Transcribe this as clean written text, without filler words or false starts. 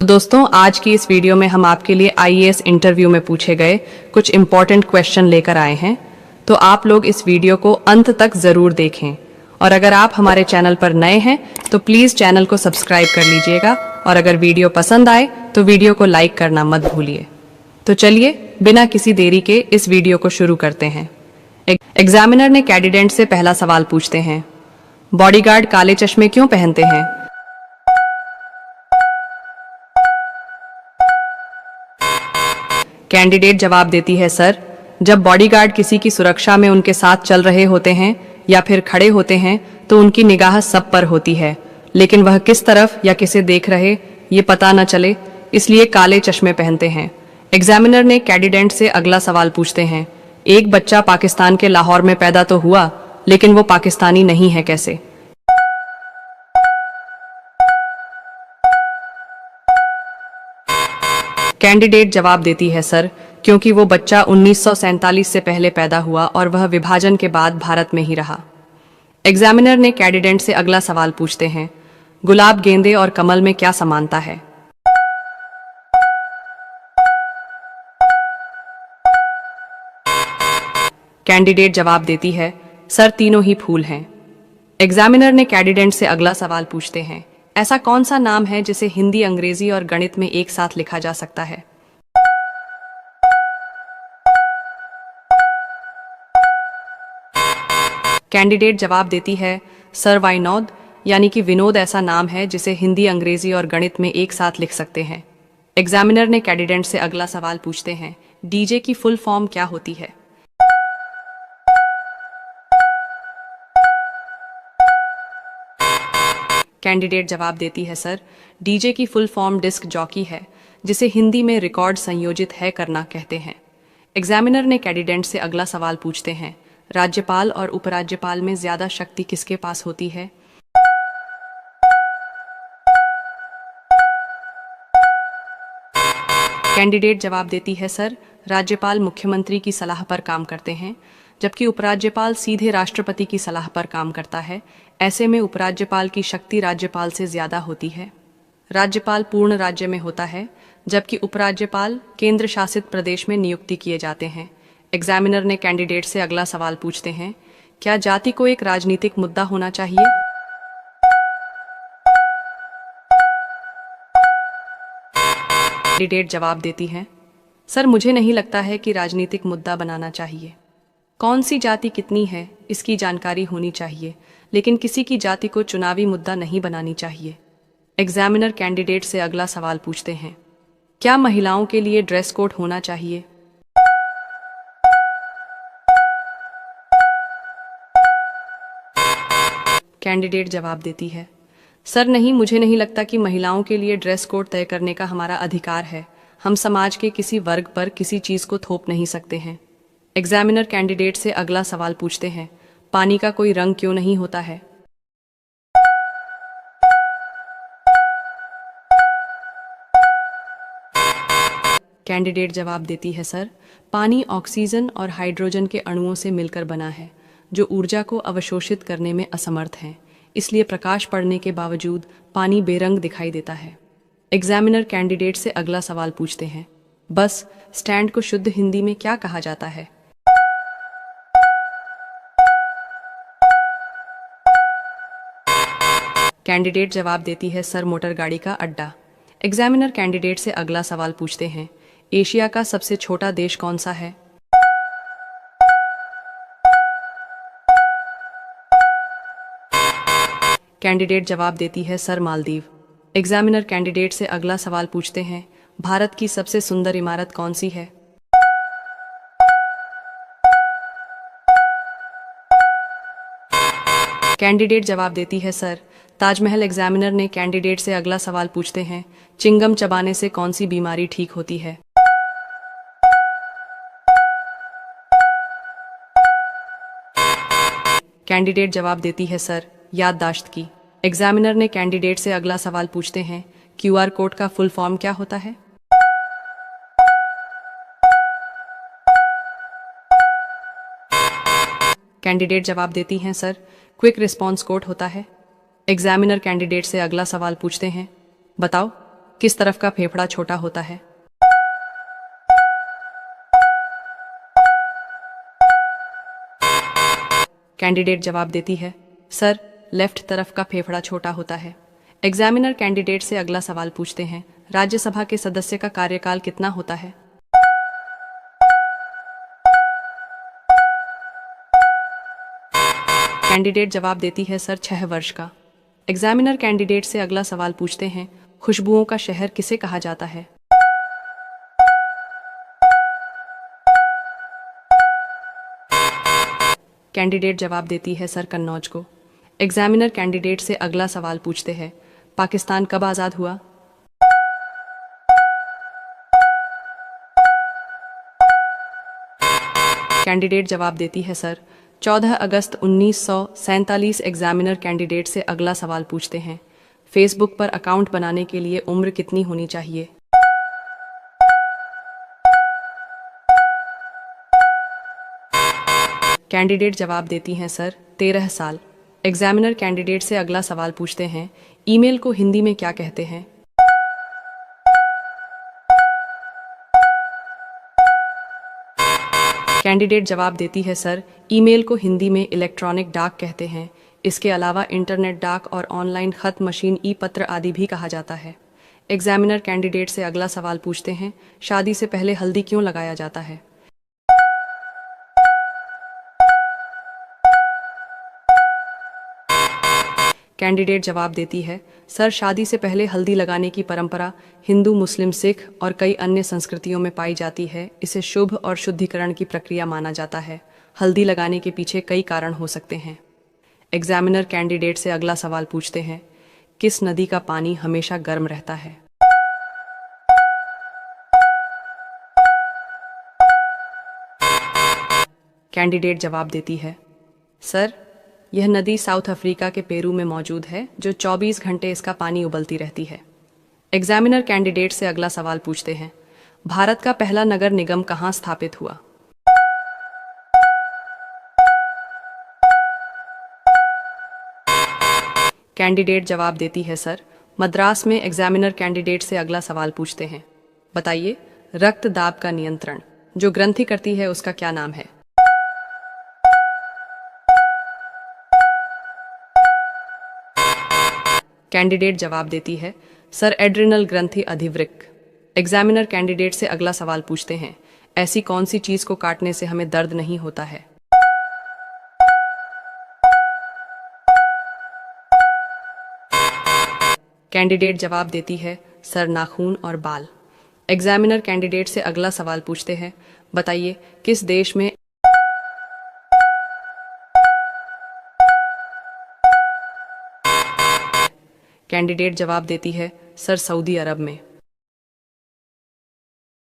दोस्तों, आज की इस वीडियो में हम आपके लिए आईएएस इंटरव्यू में पूछे गए कुछ इम्पोर्टेंट क्वेश्चन लेकर आए हैं। तो आप लोग इस वीडियो को अंत तक ज़रूर देखें। और अगर आप हमारे चैनल पर नए हैं तो प्लीज़ चैनल को सब्सक्राइब कर लीजिएगा, और अगर वीडियो पसंद आए तो वीडियो को लाइक करना मत भूलिए। तो चलिए बिना किसी देरी के इस वीडियो को शुरू करते हैं। एग्जामिनर ने कैंडिडेट से पहला सवाल पूछते हैं, बॉडीगार्ड काले चश्मे क्यों पहनते हैं? कैंडिडेट जवाब देती है, सर, जब बॉडीगार्ड किसी की सुरक्षा में उनके साथ चल रहे होते हैं या फिर खड़े होते हैं तो उनकी निगाह सब पर होती है, लेकिन वह किस तरफ या किसे देख रहे ये पता न चले, इसलिए काले चश्मे पहनते हैं। एग्जामिनर ने कैंडिडेट से अगला सवाल पूछते हैं, एक बच्चा पाकिस्तान के लाहौर में पैदा तो हुआ, लेकिन वो पाकिस्तानी नहीं है कैसे? कैंडिडेट जवाब देती है, सर, क्योंकि वो बच्चा 1947 से पहले पैदा हुआ और वह विभाजन के बाद भारत में ही रहा। एग्जामिनर ने कैंडिडेट से अगला सवाल पूछते हैं, गुलाब, गेंदे और कमल में क्या समानता है? कैंडिडेट जवाब देती है, सर, तीनों ही फूल हैं। एग्जामिनर ने कैंडिडेट से अगला सवाल पूछते हैं, ऐसा कौन सा नाम है जिसे हिंदी, अंग्रेजी और गणित में एक साथ लिखा जा सकता है? कैंडिडेट जवाब देती है, सर, वाइनोद, यानी कि विनोद ऐसा नाम है जिसे हिंदी, अंग्रेजी और गणित में एक साथ लिख सकते हैं। एग्जामिनर ने कैंडिडेट से अगला सवाल पूछते हैं, डीजे की फुल फॉर्म क्या होती है? कैंडिडेट जवाब देती है, सर, डीजे की फुल फॉर्म डिस्क जॉकी है, जिसे हिंदी में रिकॉर्ड संयोजित है करना कहते हैं। एग्जामिनर ने कैंडिडेट से अगला सवाल पूछते हैं, राज्यपाल और उपराज्यपाल में ज्यादा शक्ति किसके पास होती है? कैंडिडेट जवाब देती है, सर, राज्यपाल मुख्यमंत्री की सलाह पर काम करते हैं, जबकि उपराज्यपाल सीधे राष्ट्रपति की सलाह पर काम करता है। ऐसे में उपराज्यपाल की शक्ति राज्यपाल से ज्यादा होती है। राज्यपाल पूर्ण राज्य में होता है, जबकि उपराज्यपाल केंद्र शासित प्रदेश में नियुक्ति किए जाते हैं। एग्जामिनर ने कैंडिडेट से अगला सवाल पूछते हैं, क्या जाति को एक राजनीतिक मुद्दा होना चाहिए? कैंडिडेट जवाब देती है, सर, मुझे नहीं लगता है कि राजनीतिक मुद्दा बनाना चाहिए। कौन सी जाति कितनी है इसकी जानकारी होनी चाहिए, लेकिन किसी की जाति को चुनावी मुद्दा नहीं बनानी चाहिए। एग्जामिनर कैंडिडेट से अगला सवाल पूछते हैं, क्या महिलाओं के लिए ड्रेस कोड होना चाहिए? कैंडिडेट जवाब देती है, सर, नहीं, मुझे नहीं लगता कि महिलाओं के लिए ड्रेस कोड तय करने का हमारा अधिकार है। हम समाज के किसी वर्ग पर किसी चीज को थोप नहीं सकते हैं। एग्जामिनर कैंडिडेट से अगला सवाल पूछते हैं, पानी का कोई रंग क्यों नहीं होता है? कैंडिडेट जवाब देती है, सर, पानी ऑक्सीजन और हाइड्रोजन के अणुओं से मिलकर बना है, जो ऊर्जा को अवशोषित करने में असमर्थ हैं। इसलिए प्रकाश पड़ने के बावजूद पानी बेरंग दिखाई देता है। एग्जामिनर कैंडिडेट से अगला सवाल पूछते हैं, बस स्टैंड को शुद्ध हिंदी में क्या कहा जाता है? कैंडिडेट जवाब देती है, सर, मोटर गाड़ी का अड्डा। एग्जामिनर कैंडिडेट से अगला सवाल पूछते हैं, एशिया का सबसे छोटा देश कौन सा है? कैंडिडेट जवाब देती है, सर, मालदीव। एग्जामिनर कैंडिडेट से अगला सवाल पूछते हैं, भारत की सबसे सुंदर इमारत कौन सी है? कैंडिडेट जवाब देती है, सर, ताजमहल। एग्जामिनर ने कैंडिडेट से अगला सवाल पूछते हैं, चिंगम चबाने से कौन सी बीमारी ठीक होती है? कैंडिडेट जवाब देती है, सर, याददाश्त की। एग्जामिनर ने कैंडिडेट से अगला सवाल पूछते हैं, क्यूआर कोड का फुल फॉर्म क्या होता है? कैंडिडेट जवाब देती हैं, सर, क्विक रिस्पॉन्स कोड होता है। एग्जामिनर कैंडिडेट से अगला सवाल पूछते हैं, बताओ किस तरफ का फेफड़ा छोटा होता है? कैंडिडेट जवाब देती है, सर लेफ्ट तरफ का फेफड़ा छोटा होता है। एग्जामिनर कैंडिडेट से अगला सवाल पूछते हैं, राज्यसभा के सदस्य का कार्यकाल कितना होता है? कैंडिडेट जवाब देती है, सर 6 वर्ष का। एग्जामिनर कैंडिडेट से अगला सवाल पूछते हैं, खुशबुओं का शहर किसे कहा जाता है? कैंडिडेट जवाब देती है, सर कन्नौज को। एग्जामिनर कैंडिडेट से अगला सवाल पूछते हैं, पाकिस्तान कब आजाद हुआ? कैंडिडेट जवाब देती है, सर 14 अगस्त 1947। एग्जामिनर कैंडिडेट से अगला सवाल पूछते हैं, फेसबुक पर अकाउंट बनाने के लिए उम्र कितनी होनी चाहिए? कैंडिडेट जवाब देती हैं, सर 13 साल। एग्जामिनर कैंडिडेट से अगला सवाल पूछते हैं, ईमेल को हिंदी में क्या कहते हैं? कैंडिडेट जवाब देती है, सर ईमेल को हिंदी में इलेक्ट्रॉनिक डाक कहते हैं। इसके अलावा इंटरनेट डाक और ऑनलाइन खत मशीन ई पत्र आदि भी कहा जाता है। एग्जामिनर कैंडिडेट से अगला सवाल पूछते हैं, शादी से पहले हल्दी क्यों लगाया जाता है? कैंडिडेट जवाब देती है, सर शादी से पहले हल्दी लगाने की परंपरा हिंदू, मुस्लिम, सिख और कई अन्य संस्कृतियों में पाई जाती है। इसे शुभ और शुद्धिकरण की प्रक्रिया माना जाता है। हल्दी लगाने के पीछे कई कारण हो सकते हैं। एग्जामिनर कैंडिडेट से अगला सवाल पूछते हैं, किस नदी का पानी हमेशा गर्म रहता है? कैंडिडेट जवाब देती है, सर यह नदी साउथ अफ्रीका के पेरू में मौजूद है, जो 24 घंटे इसका पानी उबलती रहती है। एग्जामिनर कैंडिडेट से अगला सवाल पूछते हैं, भारत का पहला नगर निगम कहाँ स्थापित हुआ? कैंडिडेट जवाब देती है, सर मद्रास में। एग्जामिनर कैंडिडेट से अगला सवाल पूछते हैं, बताइए रक्त दाब का नियंत्रण जो ग्रंथि करती है उसका क्या नाम है? कैंडिडेट जवाब देती है, सर एड्रिनल ग्रंथि अधिवृक्क। एग्जामिनर कैंडिडेट से अगला सवाल पूछते हैं, ऐसी कौन सी चीज को काटने से हमें दर्द नहीं होता है? कैंडिडेट जवाब देती है, सर नाखून और बाल। एग्जामिनर कैंडिडेट से अगला सवाल पूछते हैं, बताइए किस देश में कैंडिडेट जवाब देती है, सर सऊदी अरब में।